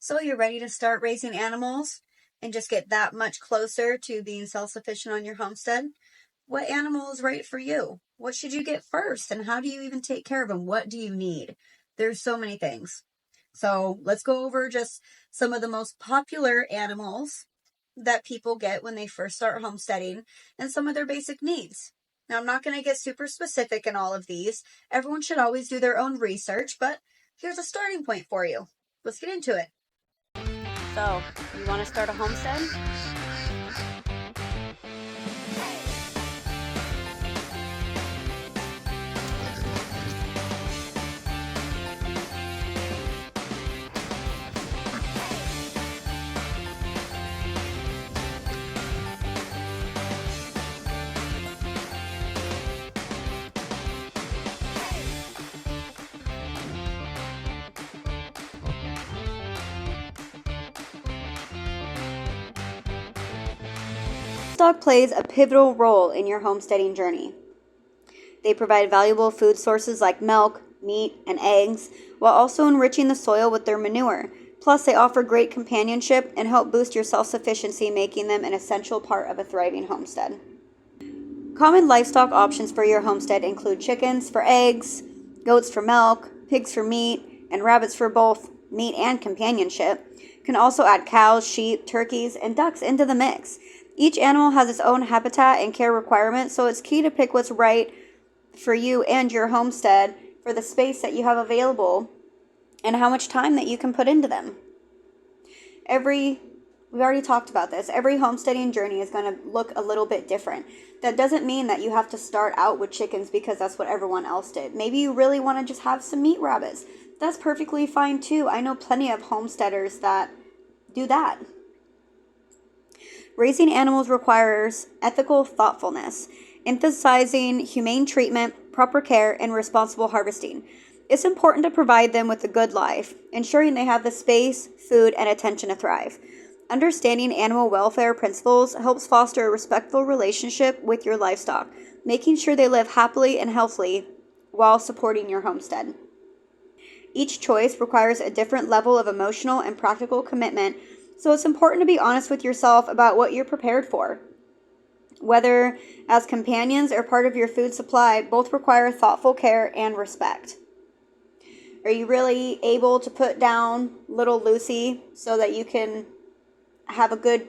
So you're ready to start raising animals and just get that much closer to being self-sufficient on your homestead? What animal is right for you? What should you get first? And how do you even take care of them? What do you need? There's so many things. So let's go over just some of the most popular animals that people get when they first start homesteading and some of their basic needs. Now, I'm not going to get super specific in all of these. Everyone should always do their own research, but here's a starting point for you. Let's get into it. So, you want to start a homestead? Livestock plays a pivotal role in your homesteading journey. They provide valuable food sources like milk, meat, and eggs, while also enriching the soil with their manure. Plus, they offer great companionship and help boost your self-sufficiency, making them an essential part of a thriving homestead. Common livestock options for your homestead include chickens for eggs, goats for milk, pigs for meat, and rabbits for both meat and companionship. You can also add cows, sheep, turkeys, and ducks into the mix. Each animal has its own habitat and care requirements, so it's key to pick what's right for you and your homestead for the space that you have available and how much time that you can put into them. We already talked about this. Every homesteading journey is going to look a little bit different. That doesn't mean that you have to start out with chickens because that's what everyone else did. Maybe you really want to just have some meat rabbits. That's perfectly fine too. I know plenty of homesteaders that do that. Raising animals requires ethical thoughtfulness, emphasizing humane treatment, proper care, and responsible harvesting. It's important to provide them with a good life, ensuring they have the space, food, and attention to thrive. Understanding animal welfare principles helps foster a respectful relationship with your livestock, making sure they live happily and healthily while supporting your homestead. Each choice requires a different level of emotional and practical commitment, so it's important to be honest with yourself about what you're prepared for. Whether as companions or part of your food supply, both require thoughtful care and respect. Are you really able to put down little Lucy so that you can have a good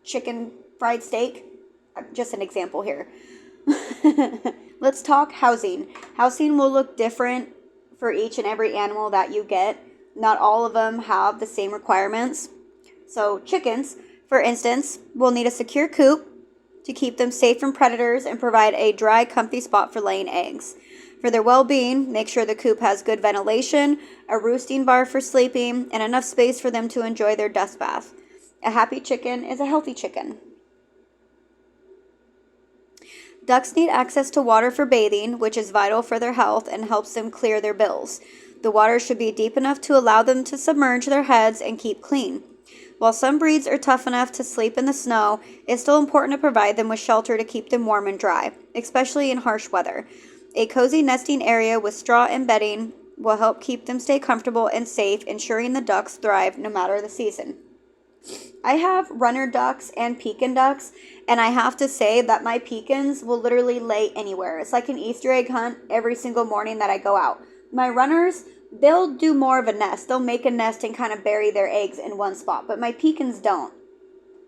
chicken fried steak? Just an example here. Let's talk housing. Housing will look different for each and every animal that you get. Not all of them have the same requirements. So chickens, for instance, will need a secure coop to keep them safe from predators and provide a dry, comfy spot for laying eggs. For their well-being, make sure the coop has good ventilation, a roosting bar for sleeping, and enough space for them to enjoy their dust bath. A happy chicken is a healthy chicken. Ducks need access to water for bathing, which is vital for their health and helps them clear their bills. The water should be deep enough to allow them to submerge their heads and keep clean. While some breeds are tough enough to sleep in the snow, it's still important to provide them with shelter to keep them warm and dry, especially in harsh weather. A cozy nesting area with straw and bedding will help keep them stay comfortable and safe, ensuring the ducks thrive no matter the season. I have runner ducks and Pekin ducks, and I have to say that my Pekins will literally lay anywhere. It's like an Easter egg hunt every single morning that I go out. My runners, they'll do more of a nest. They'll make a nest and kind of bury their eggs in one spot, but my Pekins don't.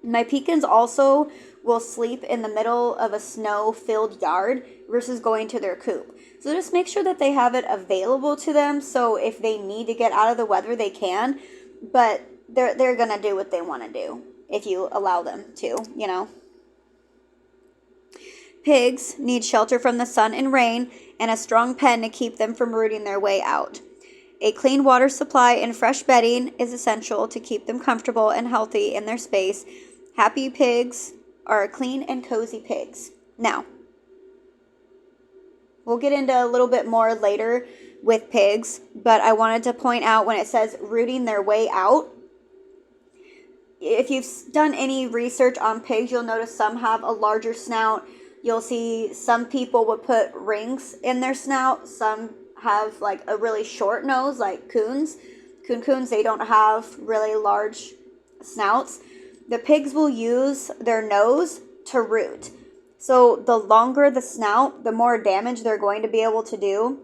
My Pekins also will sleep in the middle of a snow-filled yard versus going to their coop. So just make sure that they have it available to them, so if they need to get out of the weather, they can, but they're going to do what they want to do if you allow them to, you know. Pigs need shelter from the sun and rain and a strong pen to keep them from rooting their way out. A clean water supply and fresh bedding is essential to keep them comfortable and healthy in their space. Happy pigs are clean and cozy pigs. Now, we'll get into a little bit more later with pigs, but I wanted to point out when it says rooting their way out, if you've done any research on pigs, you'll notice some have a larger snout. You'll see some people would put rings in their snout. Some have like a really short nose like coons. coons, they don't have really large snouts. The pigs will use their nose to root. So the longer the snout, the more damage they're going to be able to do.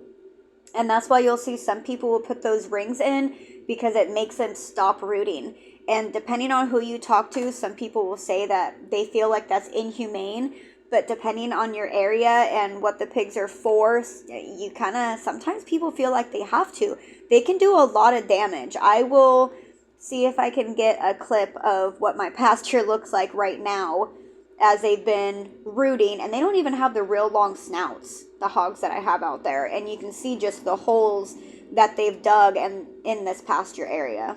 And that's why you'll see some people will put those rings in, because it makes them stop rooting. And depending on who you talk to, some people will say that they feel like that's inhumane. But depending on your area and what the pigs are for, you kind of, sometimes people feel like they have to. They can do a lot of damage. I will see if I can get a clip of what my pasture looks like right now as they've been rooting. And they don't even have the real long snouts, the hogs that I have out there. And you can see just the holes that they've dug and in this pasture area.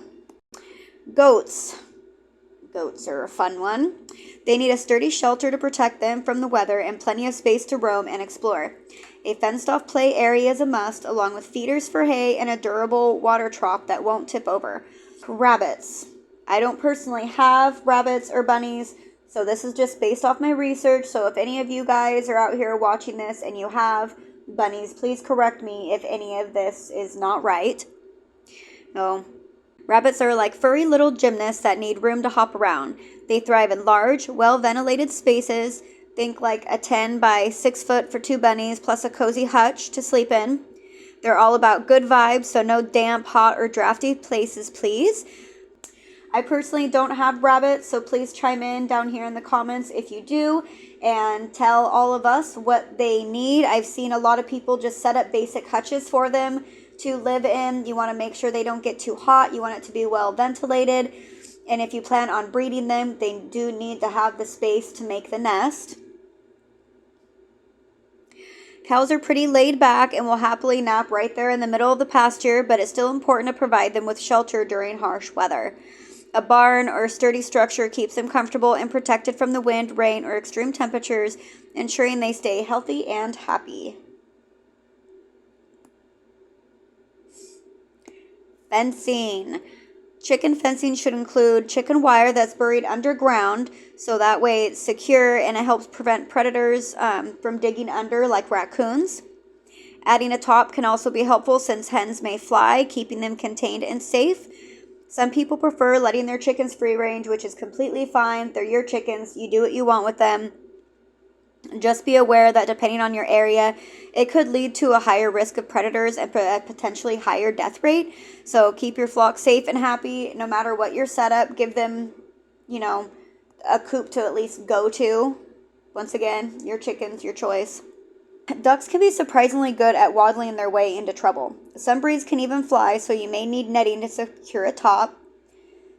Goats. Goats are a fun one. They need a sturdy shelter to protect them from the weather and plenty of space to roam and explore. A fenced-off play area is a must, along with feeders for hay and a durable water trough that won't tip over. Rabbits. I don't personally have rabbits or bunnies, so this is just based off my research. So if any of you guys are out here watching this and you have bunnies, please correct me if any of this is not right. No. Rabbits are like furry little gymnasts that need room to hop around. They thrive in large, well-ventilated spaces. Think like a 10 by 6 foot for 2 bunnies plus a cozy hutch to sleep in. They're all about good vibes, so no damp, hot, or drafty places, please. I personally don't have rabbits, so please chime in down here in the comments if you do and tell all of us what they need. I've seen a lot of people just set up basic hutches for them to live in. You want to make sure they don't get too hot. You want it to be well ventilated. And if you plan on breeding them, they do need to have the space to make the nest. Cows are pretty laid back and will happily nap right there in the middle of the pasture, but it's still important to provide them with shelter during harsh weather. A barn or a sturdy structure keeps them comfortable and protected from the wind, rain, or extreme temperatures, ensuring they stay healthy and happy. Fencing. Chicken fencing should include chicken wire that's buried underground, so that way it's secure and it helps prevent predators from digging under, like raccoons. Adding a top can also be helpful since hens may fly, keeping them contained and safe. Some people prefer letting their chickens free range, which is completely fine. They're your chickens. You do what you want with them. Just be aware that depending on your area, it could lead to a higher risk of predators and a potentially higher death rate. So keep your flock safe and happy no matter what your setup. Give them, a coop to at least go to. Once again, your chickens, your choice. Ducks can be surprisingly good at waddling their way into trouble. Some breeds can even fly, so you may need netting to secure a top,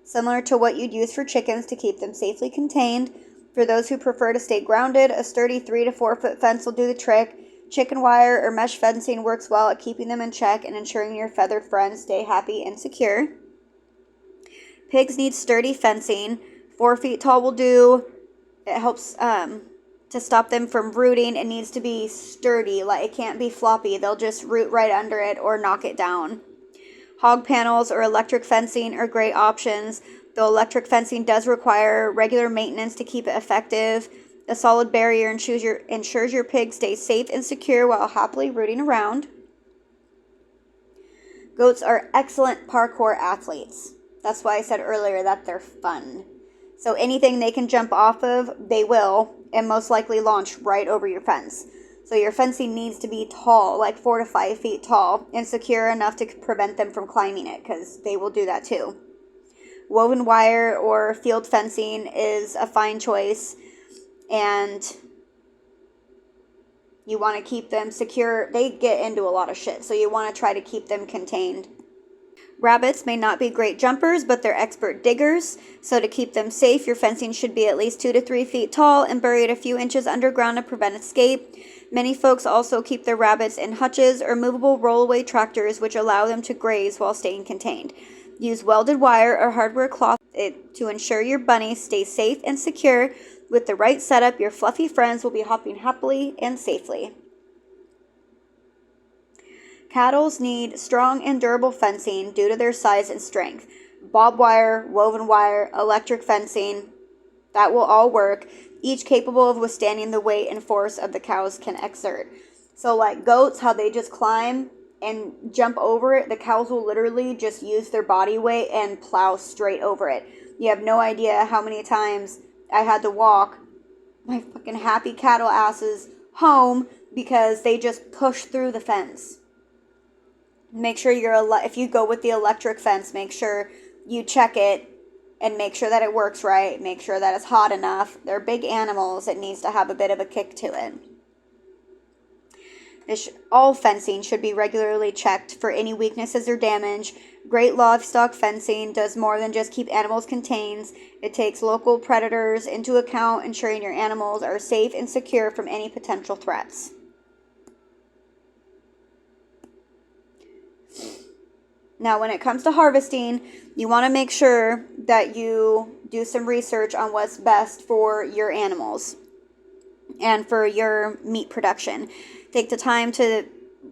similar to what you'd use for chickens to keep them safely contained. For those who prefer to stay grounded, a sturdy 3 to 4 foot fence will do the trick. Chicken wire or mesh fencing works well at keeping them in check and ensuring your feathered friends stay happy and secure. Pigs need sturdy fencing. 4 feet tall will do. It helps to stop them from rooting. It needs to be sturdy, like it can't be floppy. They'll just root right under it or knock it down. Hog panels or electric fencing are great options, though electric fencing does require regular maintenance to keep it effective. A solid barrier ensures your pig stays safe and secure while happily rooting around. Goats are excellent parkour athletes. That's why I said earlier that they're fun. So anything they can jump off of, they will, and most likely launch right over your fence. So your fencing needs to be tall, like 4 to 5 feet tall, and secure enough to prevent them from climbing it, because they will do that too. Woven wire or field fencing is a fine choice, and you want to keep them secure. They get into a lot of shit, so you want to try to keep them contained. Rabbits may not be great jumpers, but they're expert diggers, so to keep them safe, your fencing should be at least 2 to 3 feet tall and buried a few inches underground to prevent escape. Many folks also keep their rabbits in hutches or movable rollaway tractors, which allow them to graze while staying contained. Use welded wire or hardware cloth to ensure your bunnies stay safe and secure. With the right setup, your fluffy friends will be hopping happily and safely. Cattle need strong and durable fencing due to their size and strength. Barbed wire, woven wire, electric fencing, that will all work, each capable of withstanding the weight and force of the cows can exert. So like goats, how they just climb, and jump over it, the cows will literally just use their body weight and plow straight over it. You have no idea how many times I had to walk my fucking happy cattle asses home because they just push through the fence. Make sure if you go with the electric fence, make sure you check it and make sure that it works right. Make sure that it's hot enough. They're big animals. It needs to have a bit of a kick to it. All fencing should be regularly checked for any weaknesses or damage. Great livestock fencing does more than just keep animals contained. It takes local predators into account, ensuring your animals are safe and secure from any potential threats. Now, when it comes to harvesting, you want to make sure that you do some research on what's best for your animals and for your meat production. Take the time to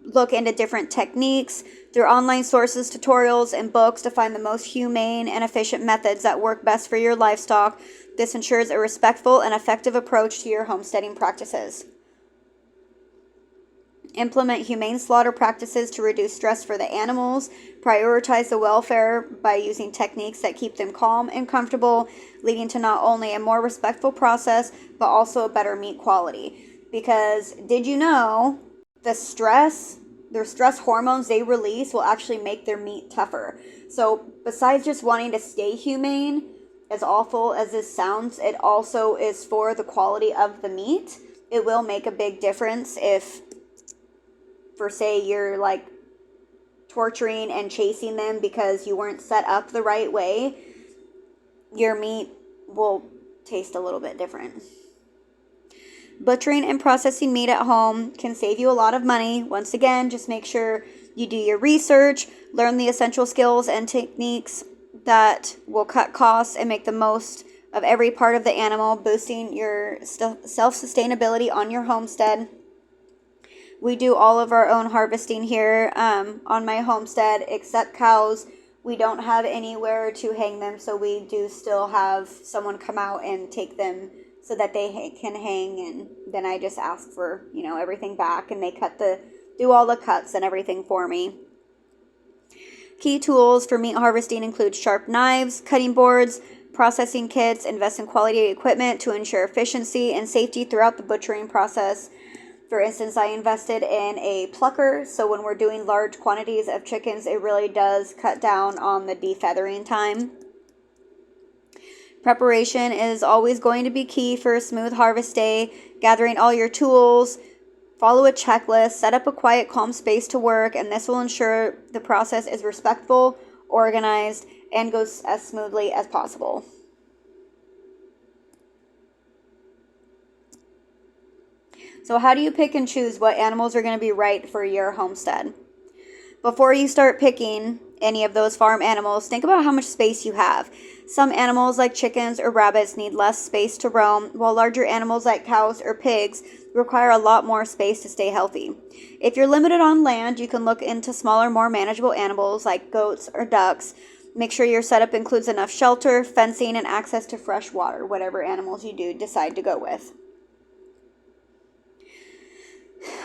look into different techniques through online sources, tutorials, and books to find the most humane and efficient methods that work best for your livestock. This ensures a respectful and effective approach to your homesteading practices. Implement humane slaughter practices to reduce stress for the animals. Prioritize the welfare by using techniques that keep them calm and comfortable, leading to not only a more respectful process, but also a better meat quality. Because did you know their stress hormones they release will actually make their meat tougher? So besides just wanting to stay humane, as awful as this sounds, it also is for the quality of the meat. It will make a big difference if, for say, you're like torturing and chasing them because you weren't set up the right way, your meat will taste a little bit different. Butchering and processing meat at home can save you a lot of money. Once again, just make sure you do your research, learn the essential skills and techniques that will cut costs and make the most of every part of the animal, boosting your self-sustainability on your homestead. We do all of our own harvesting here on my homestead, except cows. We don't have anywhere to hang them, so we do still have someone come out and take them so that they can hang, and then I just ask for, everything back, and they do all the cuts and everything for me. Key tools for meat harvesting include sharp knives, cutting boards, processing kits. Invest in quality equipment to ensure efficiency and safety throughout the butchering process. For instance, I invested in a plucker, so when we're doing large quantities of chickens, it really does cut down on the defeathering time. Preparation is always going to be key for a smooth harvest day. Gathering all your tools, follow a checklist, set up a quiet, calm space to work, and this will ensure the process is respectful, organized, and goes as smoothly as possible. So how do you pick and choose what animals are going to be right for your homestead? Before you start picking any of those farm animals, think about how much space you have. Some animals like chickens or rabbits need less space to roam, while larger animals like cows or pigs require a lot more space to stay healthy. If you're limited on land, you can look into smaller, more manageable animals like goats or ducks. Make sure your setup includes enough shelter, fencing, and access to fresh water, whatever animals you do decide to go with.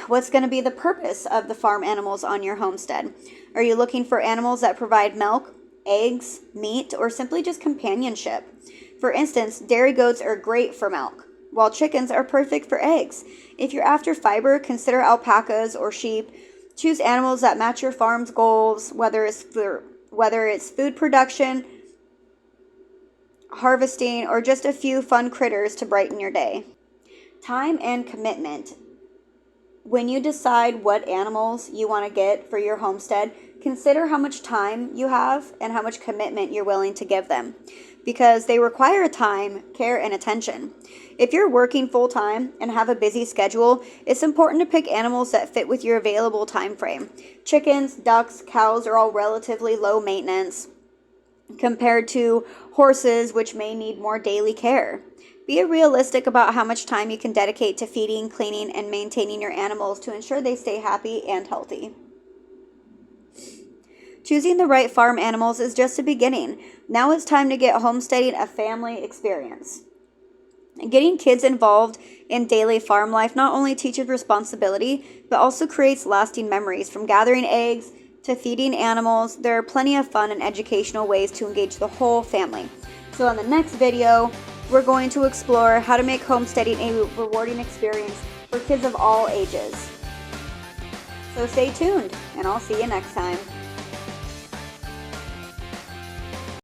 What's going to be the purpose of the farm animals on your homestead? Are you looking for animals that provide milk, eggs, meat, or simply just companionship? For instance, dairy goats are great for milk, while chickens are perfect for eggs. If you're after fiber, consider alpacas or sheep. Choose animals that match your farm's goals, whether it's food production, harvesting, or just a few fun critters to brighten your day. Time and commitment. When you decide what animals you want to get for your homestead, consider how much time you have and how much commitment you're willing to give them, because they require time, care, and attention. If you're working full-time and have a busy schedule, it's important to pick animals that fit with your available time frame. Chickens, ducks, cows are all relatively low maintenance compared to horses, which may need more daily care. Be realistic about how much time you can dedicate to feeding, cleaning, and maintaining your animals to ensure they stay happy and healthy. Choosing the right farm animals is just a beginning. Now it's time to get homesteading a family experience. Getting kids involved in daily farm life not only teaches responsibility, but also creates lasting memories. From gathering eggs to feeding animals, there are plenty of fun and educational ways to engage the whole family. So in the next video, we're going to explore how to make homesteading a rewarding experience for kids of all ages. So stay tuned, and I'll see you next time.